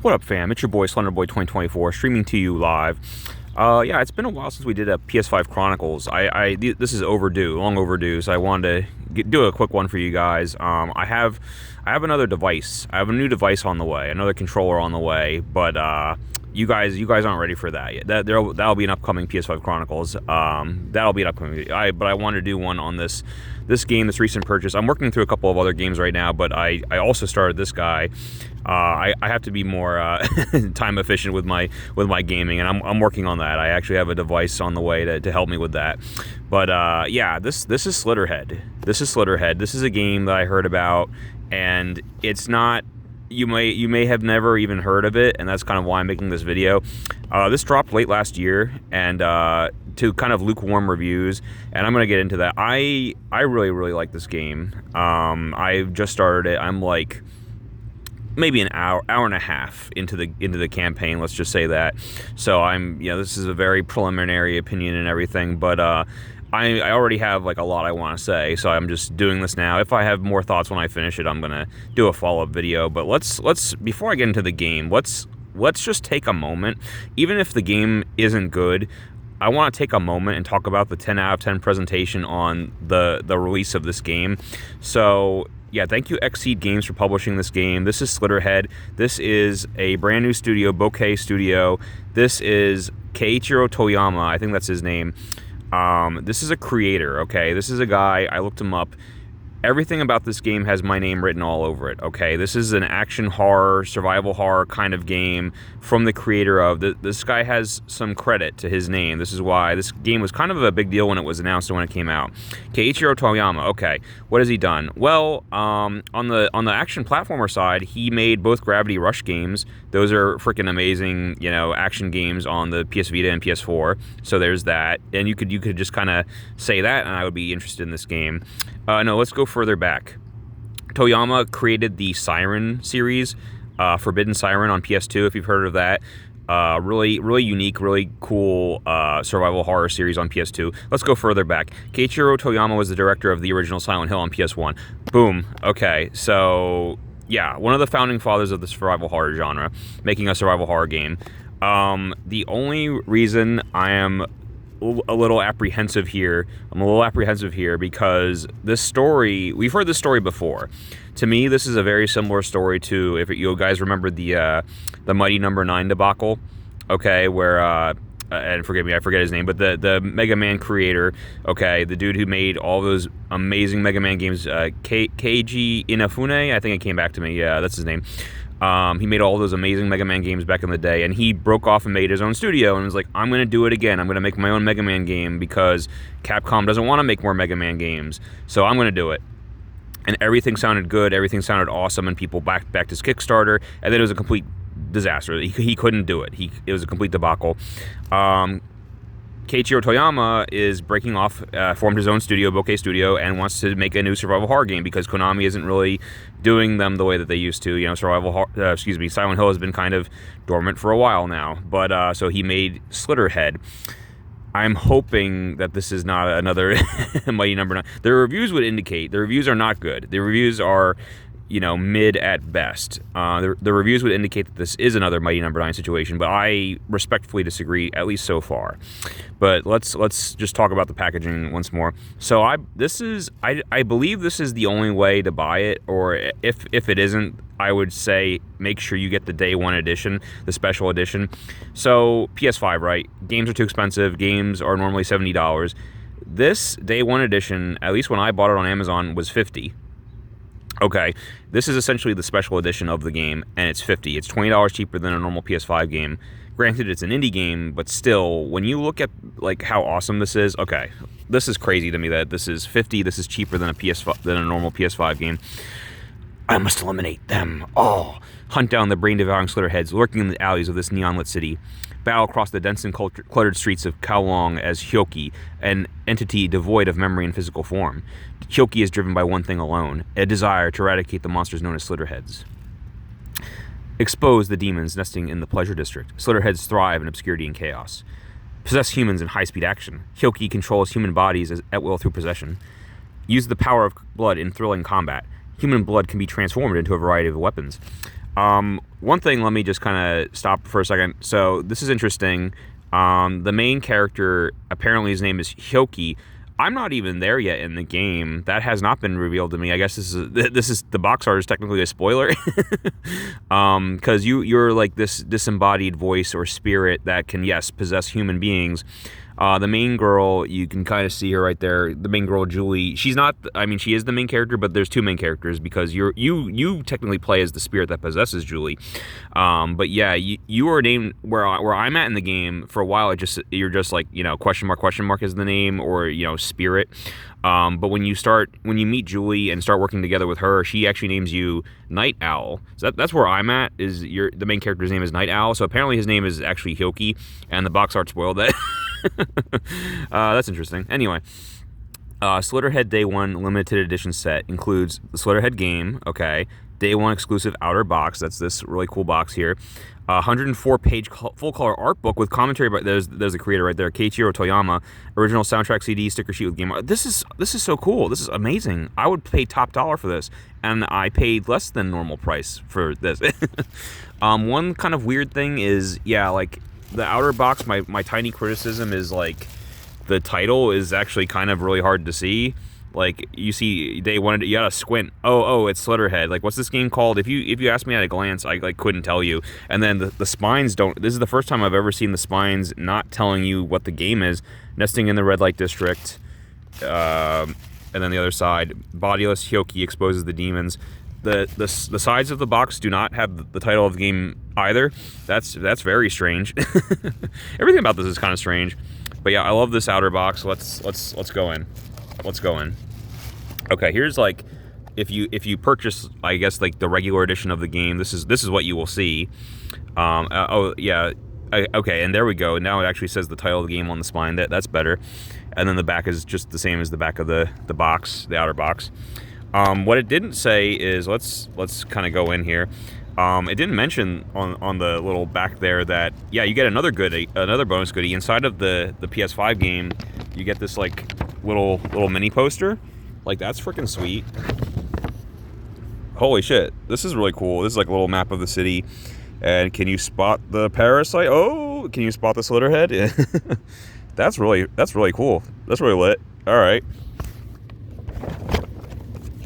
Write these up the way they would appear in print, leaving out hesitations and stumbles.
What up, fam? It's your boy Slenderboy 2024 streaming to you live. Yeah, it's been a while since we did a PS5 Chronicles. This is overdue, long overdue. So I wanted to do a quick one for you guys. I have another device. I have a new device on the way, another controller on the way. But you guys aren't ready for that yet. That'll be an upcoming PS5 Chronicles. That'll be an upcoming. But I want to do one on this game, this recent purchase. I'm working through a couple of other games right now, but I also started this guy. I have to be more time efficient with my gaming, and I'm working on that. I actually have a device on the way to help me with that. But yeah, this is Slitterhead. This is Slitterhead. This is a game that I heard about, and it's not. You may have never even heard of it, and that's kind of why I'm making this video. This dropped late last year, and to kind of lukewarm reviews, and I'm gonna get into that. I really like this game. I just started it. I'm like maybe an hour and a half into the campaign. Let's just say that. So this is a very preliminary opinion and everything, but I already have like a lot I want to say, so I'm just doing this now. If I have more thoughts when I finish it, I'm gonna do a follow-up video. But let's before I get into the game, let's just take a moment. Even if the game isn't good, I want to take a moment and talk about the 10 out of 10 presentation on the release of this game. So yeah, thank you Xseed Games for publishing this game. This is Slitterhead. This is a brand new studio, Bokeh Studio. This is Keiichiro Toyama, I think that's his name. This is a creator, okay? This is a guy, I looked him up. Everything about this game has my name written all over it, okay? This is an action horror, survival horror kind of game from the creator of... This guy has some credit to his name. This is why this game was kind of a big deal when it was announced and when it came out. Keiichiro Toyama, okay. What has he done? Well, on the action platformer side, he made both Gravity Rush games. Those are freaking amazing, action games on the PS Vita and PS4. So there's that. And you could just kind of say that, and I would be interested in this game. No, let's go further back. Toyama created the Siren series, Forbidden Siren on PS2, if you've heard of that. Really unique, really cool survival horror series on PS2. Let's go further back. Keiichiro Toyama was the director of the original Silent Hill on PS1. Boom. Okay, so yeah, one of the founding fathers of the survival horror genre, making a survival horror game. The only reason I am a little apprehensive here. I'm a little apprehensive here because this story, we've heard this story before. To me, this is a very similar story to, if you guys remember the Mighty Number 9 debacle, okay, where, and forgive me, I forget his name, but the Mega Man creator, okay, the dude who made all those amazing Mega Man games, Keiji Inafune, I think it came back to me, yeah, that's his name. He made all those amazing Mega Man games back in the day, and he broke off and made his own studio and was like, I'm going to do it again. I'm going to make my own Mega Man game because Capcom doesn't want to make more Mega Man games, so I'm going to do it. And everything sounded good, everything sounded awesome, and people backed his Kickstarter, and then it was a complete disaster. He couldn't do it. It was a complete debacle. Keiichiro Toyama is breaking off, formed his own studio, Bokeh Studio, and wants to make a new survival horror game because Konami isn't really doing them the way that they used to. Silent Hill has been kind of dormant for a while now. But so he made Slitterhead. I'm hoping that this is not another Mighty Number 9. The reviews would indicate the reviews are not good. The reviews are mid at best. The reviews would indicate that this is another Mighty Number 9 situation, but I respectfully disagree, at least so far. But let's just talk about the packaging once more. So I believe this is the only way to buy it, or if it isn't, I would say make sure you get the day one edition, the special edition. So PS5, right? Games are too expensive. Games are normally $70. This day one edition, at least when I bought it on Amazon, was $50. Okay, this is essentially the special edition of the game, and it's $50. It's $20 cheaper than a normal PS5 game. Granted, it's an indie game, but still, when you look at like how awesome this is, okay, this is crazy to me that this is $50. This is cheaper than a normal PS5 game. I must eliminate them all. Hunt down the brain-devouring Slitterheads lurking in the alleys of this neon-lit city. Battle across the dense and cluttered streets of Kowloon as Hyoki, an entity devoid of memory and physical form. Hyoki is driven by one thing alone, a desire to eradicate the monsters known as Slitterheads. Expose the demons nesting in the Pleasure District. Slitterheads thrive in obscurity and chaos. Possess humans in high-speed action. Hyoki controls human bodies at will through possession. Use the power of blood in thrilling combat. Human blood can be transformed into a variety of weapons. One thing, let me just kind of stop for a second. So this is interesting. The main character, apparently his name is Hyoki. I'm not even there yet in the game. That has not been revealed to me. I guess this is the box art is technically a spoiler, because you're like this disembodied voice or spirit that can, yes, possess human beings. The main girl, you can kind of see her right there. The main girl, Julie, she's not. I mean, she is the main character, but there's two main characters because you technically play as the spirit that possesses Julie. But yeah, you are named where I'm at in the game. For a while, you're just like, question mark is the name, or spirit. But when you meet Julie and start working together with her, she actually names you Night Owl. So that's where I'm at. The main character's name is Night Owl. So apparently his name is actually Hyoki, and the box art spoiled that. That's interesting. Anyway, Slitterhead Day 1 limited edition set includes the Slitterhead game, okay, Day 1 exclusive outer box, that's this really cool box here, 104-page full-color art book with commentary by, there's the creator right there, Keiichiro Toyama, original soundtrack CD, sticker sheet with game art. This is so cool. This is amazing. I would pay top dollar for this, and I paid less than normal price for this. One kind of weird thing is, like, the outer box, my tiny criticism is, like, the title is actually kind of really hard to see. Like, you see, you gotta squint. Oh, it's Slitterhead. Like, what's this game called? If you asked me at a glance, I couldn't tell you. And then the spines don't. This is the first time I've ever seen the spines not telling you what the game is. Nesting in the red light district, and then the other side, bodiless Hyoki exposes the demons. The sides of the box do not have the title of the game either. That's very strange. Everything about this is kind of strange. But yeah, I love this outer box. Let's go in. Let's go in. Okay, here's like if you purchase, I guess, like the regular edition of the game, this is what you will see. Okay, and there we go. Now it actually says the title of the game on the spine. That's better. And then the back is just the same as the back of the box, the outer box. What it didn't say is, let's kind of go in here. It didn't mention on the little back there that, yeah, you get another bonus goodie inside of the PS5 game. You get this like little mini poster. Like, that's freaking sweet. Holy shit, this is really cool. This is like a little map of the city. And can you spot the parasite? Oh, can you spot the Slitterhead? That's really cool. That's really lit. All right.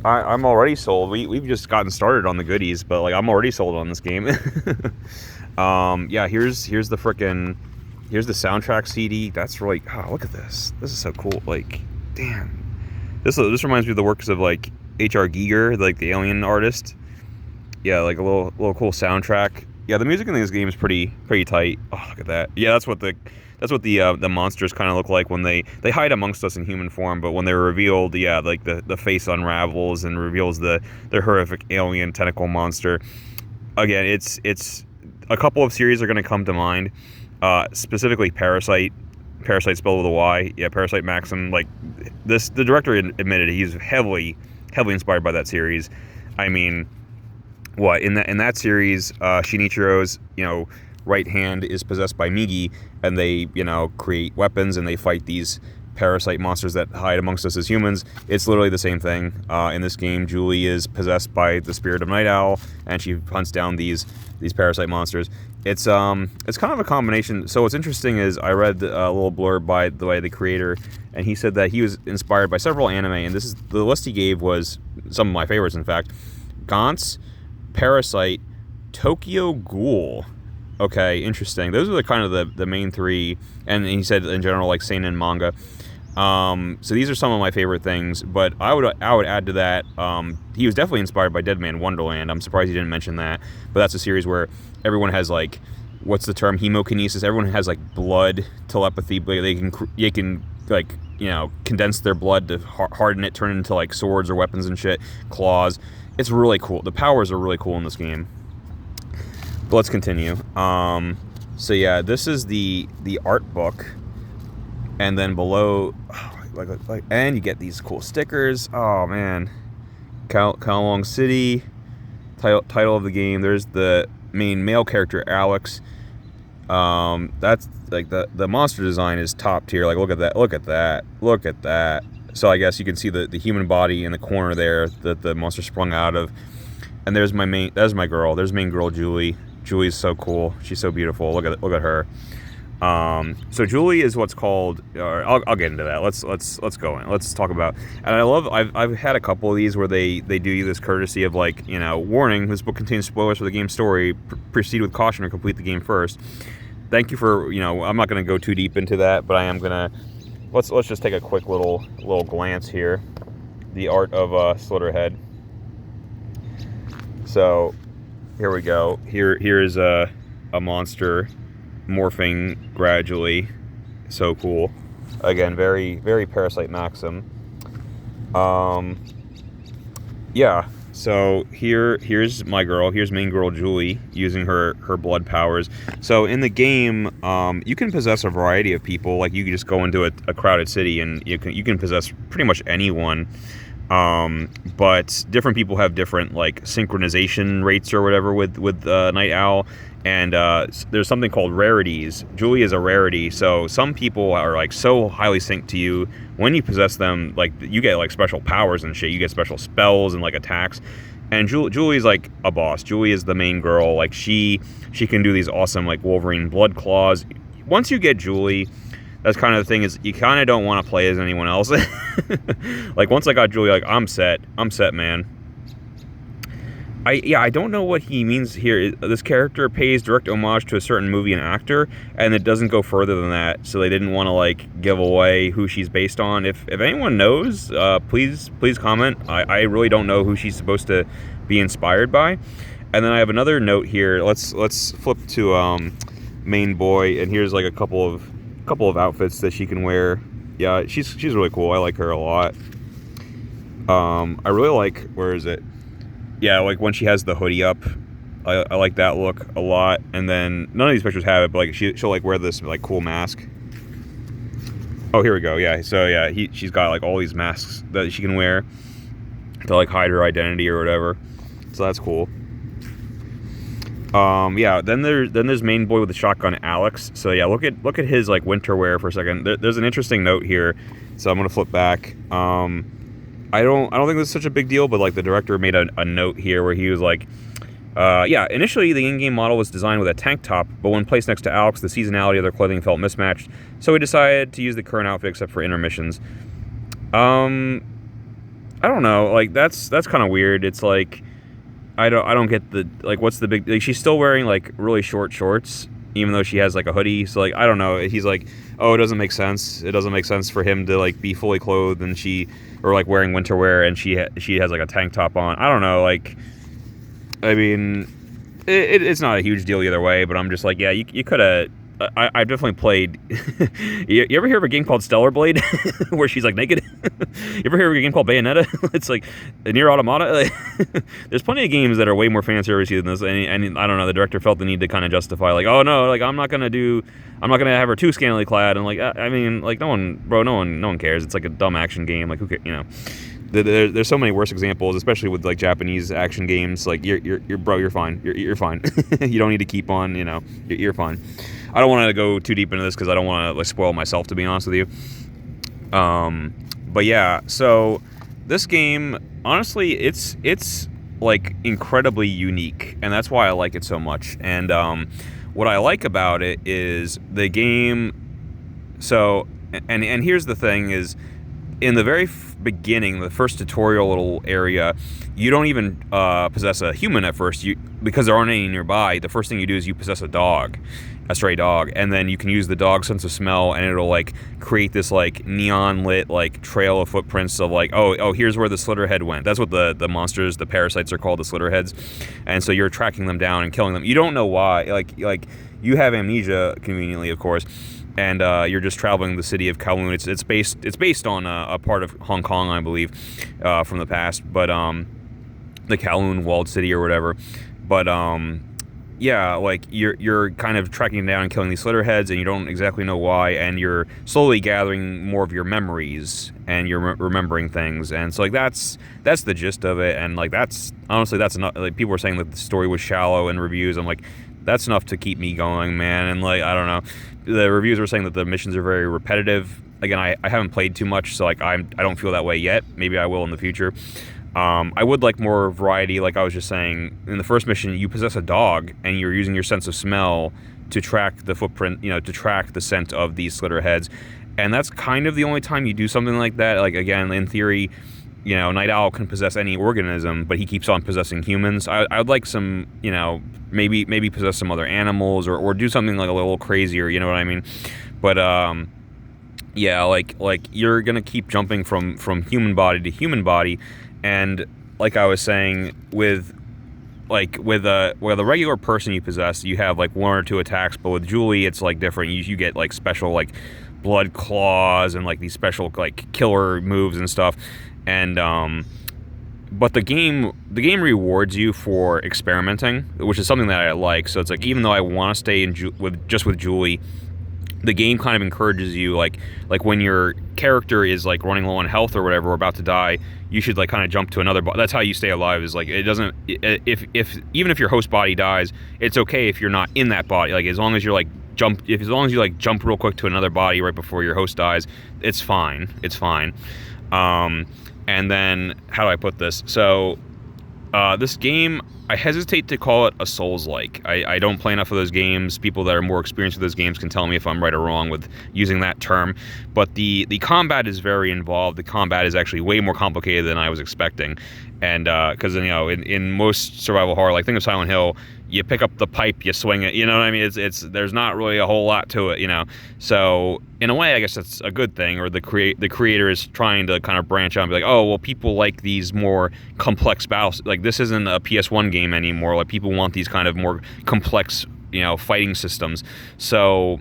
I'm already sold. We've just gotten started on the goodies, but like, I'm already sold on this game. Yeah, here's the soundtrack CD. That's really, look at this. This is so cool. Like, damn. This reminds me of the works of like H.R. Giger, like the Alien artist. Yeah, like a little cool soundtrack. Yeah, the music in this game is pretty tight. Oh, look at that. Yeah, that's what the monsters kind of look like when they hide amongst us in human form, but when they're revealed, yeah, like the face unravels and reveals the horrific alien tentacle monster. Again, it's a couple of series are going to come to mind, specifically Parasite spelled with a Y. Yeah, Parasite Maxim. Like this, the director admitted he's heavily inspired by that series. I mean, what in that series, Shinichiro's right hand is possessed by Migi, and they create weapons and they fight these parasite monsters that hide amongst us as humans. It's literally the same thing. In this game, Julie is possessed by the spirit of Night Owl, and she hunts down these parasite monsters. It's kind of a combination. So what's interesting is I read a little blurb by the creator, and he said that he was inspired by several anime, and this is the list he gave was some of my favorites, in fact. Gantz, Parasite, Tokyo Ghoul. Okay, interesting. Those are the kind of the main three, and he said in general like seinen manga. So these are some of my favorite things, but I would add to that, he was definitely inspired by Dead Man Wonderland. I'm surprised he didn't mention that, but that's a series where everyone has like, what's the term, hemokinesis. Everyone has like blood telepathy, but they can like condense their blood to harden it, turn it into like swords or weapons and shit, claws. It's really cool. The powers are really cool in this game. But let's continue. So yeah, this is the art book, and then below, and you get these cool stickers. Oh man, Kowloon City, title of the game. There's the main male character, Alex. That's like the monster design is top tier. Like, look at that. So I guess you can see the human body in the corner there that the monster sprung out of. And there's my girl. There's main girl Julie. Julie's so cool. She's so beautiful. Look at her. So Julie is what's called. I'll get into that. Let's go in. Let's talk about. And I've had a couple of these where they do you this courtesy of like, you know, warning, this book contains spoilers for the game story. Proceed with caution or complete the game first. Thank you for, you know, I'm not going to go too deep into that, but I am gonna. Let's just take a quick little glance here. The art of Slitterhead. So here we go. Here is a monster morphing gradually. So cool. Again, very, very Parasite Maxim. Yeah. So here's my girl. Here's main girl Julie using her blood powers. So in the game, you can possess a variety of people. Like you can just go into a crowded city and you can possess pretty much anyone. But different people have different like synchronization rates or whatever with Night Owl, and there's something called rarities. Julie is a rarity, so some people are like so highly synced to you when you possess them, like you get like special powers and shit. You get special spells and like attacks. And Julie's like a boss. Julie is the main girl. Like she can do these awesome like Wolverine blood claws. Once you get Julie, that's kind of the thing, is you kind of don't want to play as anyone else. Like once I got Julie, like I'm set, man. I don't know what he means here. This character pays direct homage to a certain movie and actor, and it doesn't go further than that. So they didn't want to like give away who she's based on. If anyone knows, please comment. I really don't know who she's supposed to be inspired by. And then I have another note here. Let's flip to main boy, and here's like a couple of outfits that she can wear. Yeah, she's really cool. I like her a lot. I really like, where is it? Yeah, like when she has the hoodie up, I like that look a lot. And then none of these pictures have it, but like she'll like wear this like cool mask. Oh, here we go. Yeah, so yeah, she's got like all these masks that she can wear to like hide her identity or whatever. So that's cool. Yeah, then there's main boy with the shotgun, Alex. So yeah, look at his like winter wear for a second. There's an interesting note here, so I'm gonna flip back. I don't think this is such a big deal, but like the director made a note here where he was like, yeah, initially the in-game model was designed with a tank top, but when placed next to Alex, the seasonality of their clothing felt mismatched, so we decided to use the current outfit except for intermissions. I don't know, like that's kind of weird. It's like I don't get the, like, what's the big, like, she's still wearing like really short shorts even though she has like a hoodie. So like I don't know, he's like, oh, it doesn't make sense for him to like be fully clothed and or like wearing winter wear and she has like a tank top on. I don't know, like, I mean, it's not a huge deal either way, but I'm just like, yeah, you could have. I definitely played. You ever hear of a game called Stellar Blade, where she's like naked? You ever hear of a game called Bayonetta? It's like Nier Automata. There's plenty of games that are way more fan servicey than this, and I don't know. The director felt the need to kind of justify, like, oh no, like I'm not gonna have her too scantily clad, and like I mean, like no one cares. It's like a dumb action game. Like who cares, you know? There's so many worse examples, especially with like Japanese action games. Like you're fine. You're fine. You don't need to keep on. You know, you're fine. I don't want to go too deep into this because I don't want to like spoil myself, to be honest with you. But yeah, so this game, honestly, it's like incredibly unique, and that's why I like it so much. And what I like about it is the game. So, and here's the thing is, in the very beginning, the first tutorial little area, you don't even possess a human at first. Because there aren't any nearby, the first thing you do is you possess a stray dog, and then you can use the dog's sense of smell, and it'll like create this like neon lit like trail of footprints of like, oh, here's where the Slitterhead went. That's what the monsters, the parasites are called, the Slitterheads. And so you're tracking them down and killing them. You don't know why. Like you have amnesia, conveniently, of course. And you're just traveling the city of Kowloon. It's based on a part of Hong Kong, I believe, from the past. But the Kowloon walled city or whatever. But yeah, like you're kind of tracking down and killing these Slitterheads, and you don't exactly know why. And you're slowly gathering more of your memories, and you're remembering things. And so like that's the gist of it. And like that's enough. Like people were saying that the story was shallow in reviews. I'm like, that's enough to keep me going, man. And like I don't know. The reviews were saying that the missions are very repetitive. Again, I haven't played too much, so like I don't feel that way yet. Maybe I will in the future. I would like more variety. Like I was just saying, in the first mission, you possess a dog, and you're using your sense of smell to track the footprint, to track the scent of these Slitterheads. And that's kind of the only time you do something like that. Like, again, in theory, Night Owl can possess any organism, but he keeps on possessing humans. I would like some, maybe possess some other animals, or do something like a little crazier, you know what I mean? But, yeah, like you're going to keep jumping from human body to human body. And like I was saying, with a regular person you possess, you have like 1 or 2 attacks, but with Julie it's like different. You get like special like blood claws and like these special like killer moves and stuff. And but the game rewards you for experimenting, which is something that I like. So it's like, even though I want to stay with Julie, the game kind of encourages you, like when your character is like running low on health or whatever, or about to die, you should like kind of jump to another body. That's how you stay alive. Is like, it doesn't, if even if your host body dies, it's okay if you're not in that body. Like, as long as you're like jump real quick to another body right before your host dies, it's fine. It's fine. And then, how do I put this? So this game, I hesitate to call it a Souls-like. I don't play enough of those games. People that are more experienced with those games can tell me if I'm right or wrong with using that term. But the combat is very involved. The combat is actually way more complicated than I was expecting. And because in most survival horror, like think of Silent Hill, you pick up the pipe, you swing it. You know what I mean? It's there's not really a whole lot to it. So in a way, I guess that's a good thing. Or the creator is trying to kind of branch out and be like, oh well, people like these more complex battles. Like, this isn't a PS1 game anymore. Like, people want these kind of more complex fighting systems. So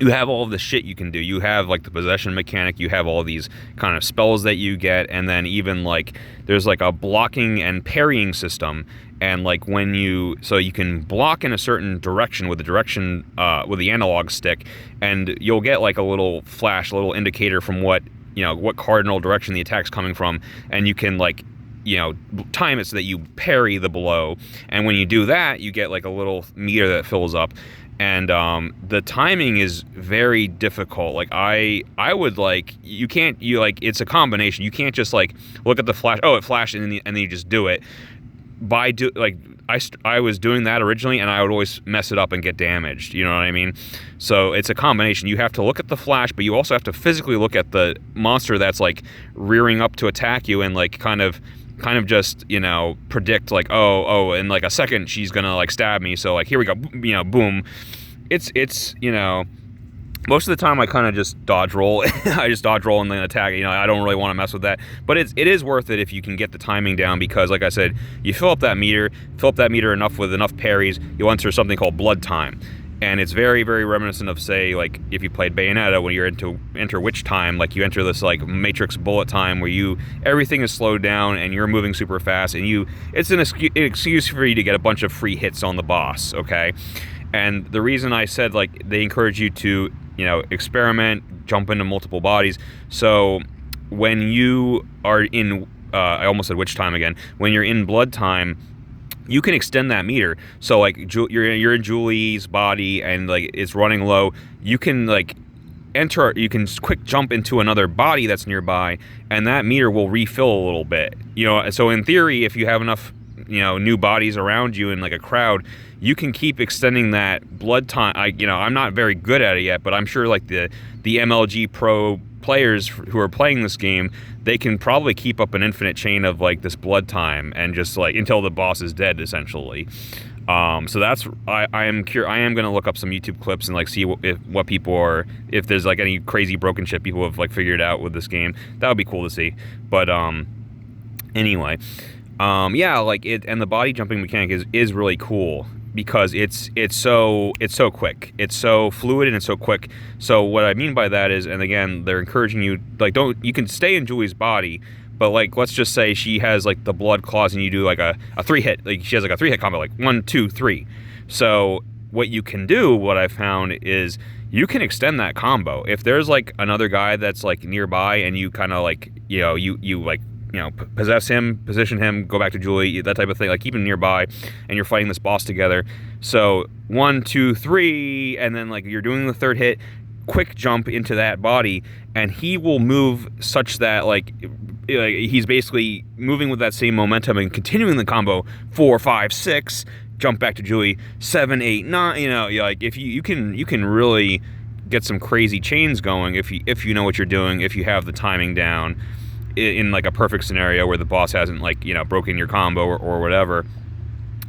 you have all of the shit you can do. You have like the possession mechanic, you have all these kind of spells that you get, and then even like there's like a blocking and parrying system. And like so you can block in a certain direction with the analog stick, and you'll get like a little flash, a little indicator from what cardinal direction the attack's coming from, and you can like time it so that you parry the blow. And when you do that, you get like a little meter that fills up. And the timing is very difficult. Like I would like, it's a combination. You can't just like look at the flash, oh it flashed, and then you just do it. I was doing that originally, and I would always mess it up and get damaged. You know what I mean? So it's a combination. You have to look at the flash, but you also have to physically look at the monster that's like rearing up to attack you, and like kind of just predict like, oh in like a second she's gonna like stab me, so like here we go, boom. It's most of the time I kind of just dodge roll. I just dodge roll and then attack. I don't really want to mess with that. But it is worth it if you can get the timing down, because like I said, you fill up that meter enough with enough parries, you'll enter something called blood time. And it's very, very reminiscent of, say, like if you played Bayonetta, when you're enter witch time, like you enter this like Matrix bullet time where everything is slowed down and you're moving super fast, and it's an excuse for you to get a bunch of free hits on the boss, okay? And the reason I said like they encourage you to experiment, jump into multiple bodies. So when you are in, I almost said witch time again. When you're in blood time, you can extend that meter. So like you're in Julie's body and like it's running low. You can like you can quick jump into another body that's nearby, and that meter will refill a little bit. So in theory, if you have enough new bodies around you in like a crowd, you can keep extending that blood time. I'm not very good at it yet, but I'm sure like the MLG Pro players who are playing this game, they can probably keep up an infinite chain of like this blood time, and just like until the boss is dead, essentially. So that's I am going to look up some YouTube clips and like see what people are, if there's like any crazy broken shit people have like figured out with this game. That would be cool to see. But anyway, yeah, like it, and the body jumping mechanic is really cool, because it's so quick, it's so fluid, and it's so quick. So what I mean by that is, and again, they're encouraging you, like, you can stay in Julie's body, but like let's just say she has like the blood claws, and you do like a 3-hit, like she has like a 3-hit combo, like 1, 2, 3. So what you can do, what I found, is you can extend that combo. If there's like another guy that's like nearby, and you kind of like you like possess him, position him, go back to Julie, that type of thing, like keep him nearby, and you're fighting this boss together. So 1, 2, 3, and then like you're doing the 3rd hit, quick jump into that body, and he will move such that like he's basically moving with that same momentum and continuing the combo 4, 5, 6, jump back to Julie 7, 8, 9. Like if you can really get some crazy chains going if you know what you're doing, if you have the timing down in like a perfect scenario where the boss hasn't like broken your combo or whatever.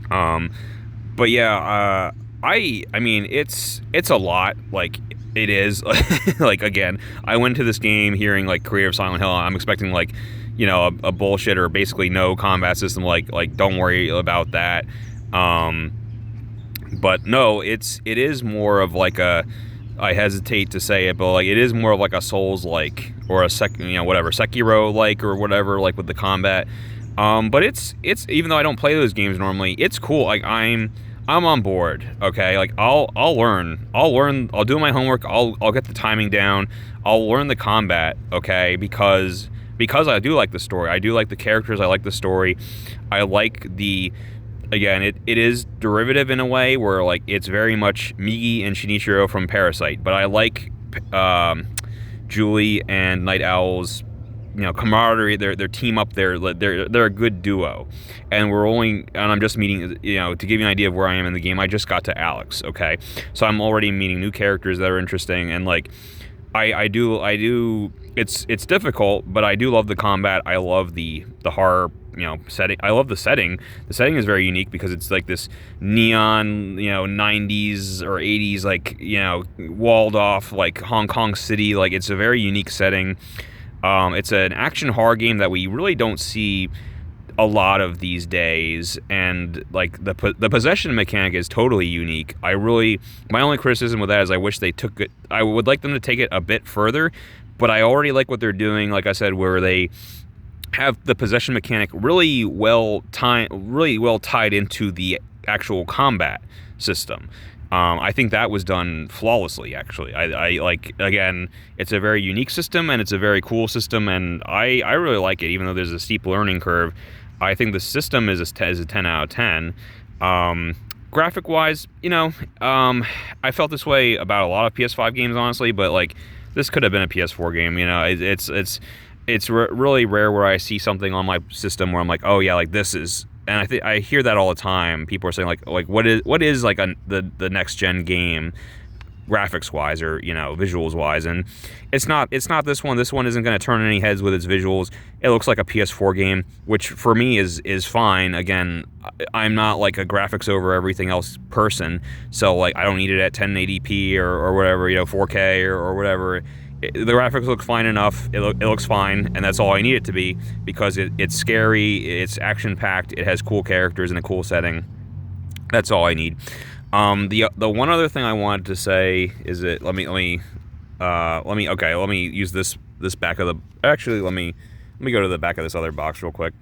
But yeah, I mean it's a lot. Like it is like, again, I went to this game hearing like creative Silent Hill. I'm expecting like a bullshit or basically no combat system. Like don't worry about that. But no, it is more of like a, I hesitate to say it, but like it is more of like a Souls-like or a Sekiro-like or whatever, like with the combat. But it's even though I don't play those games normally, it's cool. Like I'm on board. Okay, like I'll learn. I'll do my homework. I'll get the timing down. I'll learn the combat. Okay, because I do like the story. I do like the characters. I like the story. I like the. Again, it is derivative in a way where like it's very much Migi and Shinichiro from Parasite, but I like Julie and Night Owl's camaraderie, their team up there. They're a good duo, and I'm just meeting, to give you an idea of where I am in the game. I just got to Alex, okay, so I'm already meeting new characters that are interesting, and like I do. It's difficult, but I do love the combat. I love the horror setting. I love the setting. The setting is very unique because it's like this neon 90s or 80s like walled off like Hong Kong city. Like it's a very unique setting. It's an action horror game that we really don't see a lot of these days, and like the possession mechanic is totally unique. My only criticism with that is I wish they took it. I would like them to take it a bit further, but I already like what they're doing. Like I said, where they have the possession mechanic really well tied into the actual combat system. I think that was done flawlessly, actually. I like, again, it's a very unique system and it's a very cool system, and I really like it, even though there's a steep learning curve. I think the system is a 10 out of 10. Graphic-wise, I felt this way about a lot of PS5 games, honestly, but like this could have been a PS4 game. It's really rare where I see something on my system where I'm like, oh yeah, like this is. And I hear that all the time. People are saying like what is like the next gen game, graphics wise or visuals wise, and it's not this one. This one isn't going to turn any heads with its visuals. It looks like a PS4 game, which for me is fine. Again, I'm not like a graphics over everything else person, so like I don't need it at 1080p or whatever, 4K or whatever. The graphics look fine enough. It looks fine, and that's all I need it to be, because it's scary, it's action packed, it has cool characters in a cool setting. That's all I need. The one other thing I wanted to say is that let me use this back of the. Actually, let me go to the back of this other box real quick.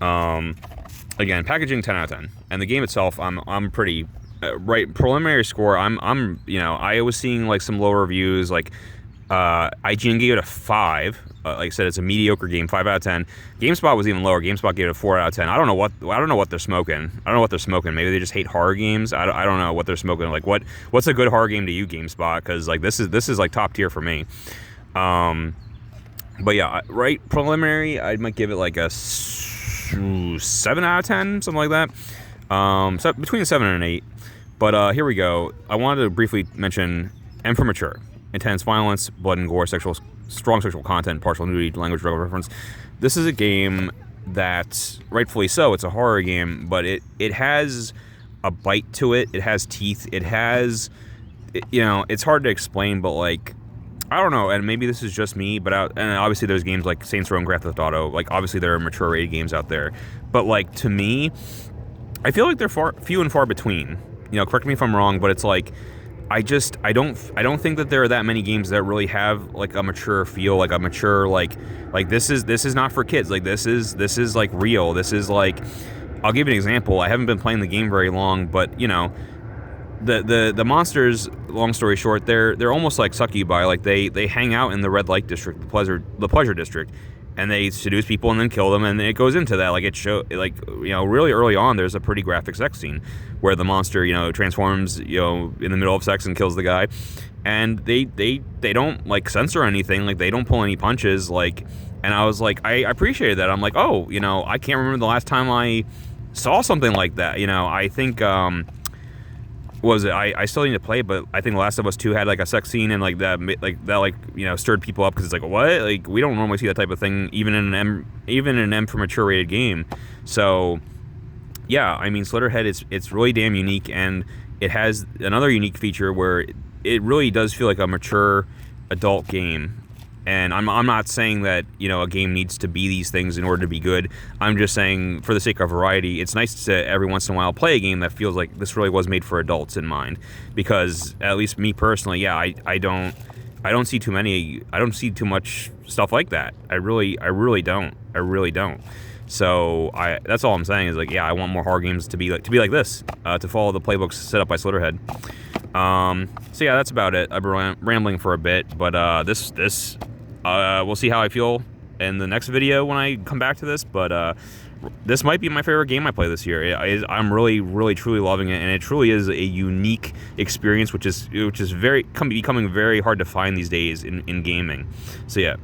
Again, packaging 10 out of 10, and the game itself, I'm pretty right. Preliminary score, I was seeing like some low reviews like. IGN gave it a 5. Like I said, it's a mediocre game, 5 out of 10. GameSpot was even lower. GameSpot gave it a 4 out of 10. I don't know what they're smoking. Maybe they just hate horror games. I don't know what they're smoking. Like what's a good horror game to you, GameSpot? Because like this is like top tier for me. But yeah, right. Preliminary, I might give it like a 7 out of 10, something like that. So between 7 and 8. But here we go. I wanted to briefly mention M for Mature. Intense violence, blood and gore, strong sexual content, partial nudity, language, drug reference. This is a game that, rightfully so, it's a horror game, but it has a bite to it. It has teeth. It has, it's hard to explain, but like, I don't know, and maybe this is just me, but and obviously there's games like Saints Row and Grand Theft Auto. Like, obviously there are mature rated games out there, but like, to me, I feel like they're few and far between. Correct me if I'm wrong, but it's like, I don't think that there are that many games that really have like a mature feel, like a mature like this is not for kids. Like this is like real. This is like, I'll give you an example. I haven't been playing the game very long, but the monsters, long story short, they're almost like Succubi. Like they hang out in the red light district, the pleasure district, and they seduce people and then kill them, and it goes into that. Like really early on, there's a pretty graphic sex scene where the monster transforms in the middle of sex and kills the guy, and they don't like censor anything. Like they don't pull any punches. Like And I was like, I appreciated that. I'm like, oh, you know, I can't remember the last time I saw something like that. You know, I think was it? I still need to play, but I think The Last of Us 2 had like a sex scene and like that you know, stirred people up because it's like, what? Like, we don't normally see that type of thing even in an M for mature rated game. So yeah, I mean, Slitterhead, it's really damn unique, and it has another unique feature where it really does feel like a mature adult game. And I'm not saying that, you know, a game needs to be these things in order to be good. I'm just saying, for the sake of variety, it's nice to every once in a while play a game that feels like this really was made for adults in mind. Because at least me personally, yeah, I don't see too many. I don't see too much stuff like that. I really don't. I really don't. So that's all I'm saying is, like, yeah, I want more horror games to be like this, to follow the playbooks set up by Slitterhead. So yeah, that's about it. I've been rambling for a bit, but we'll see how I feel in the next video when I come back to this. But this might be my favorite game I play this year. I'm really truly loving it, and it truly is a unique experience, which is becoming very hard to find these days in gaming. So yeah.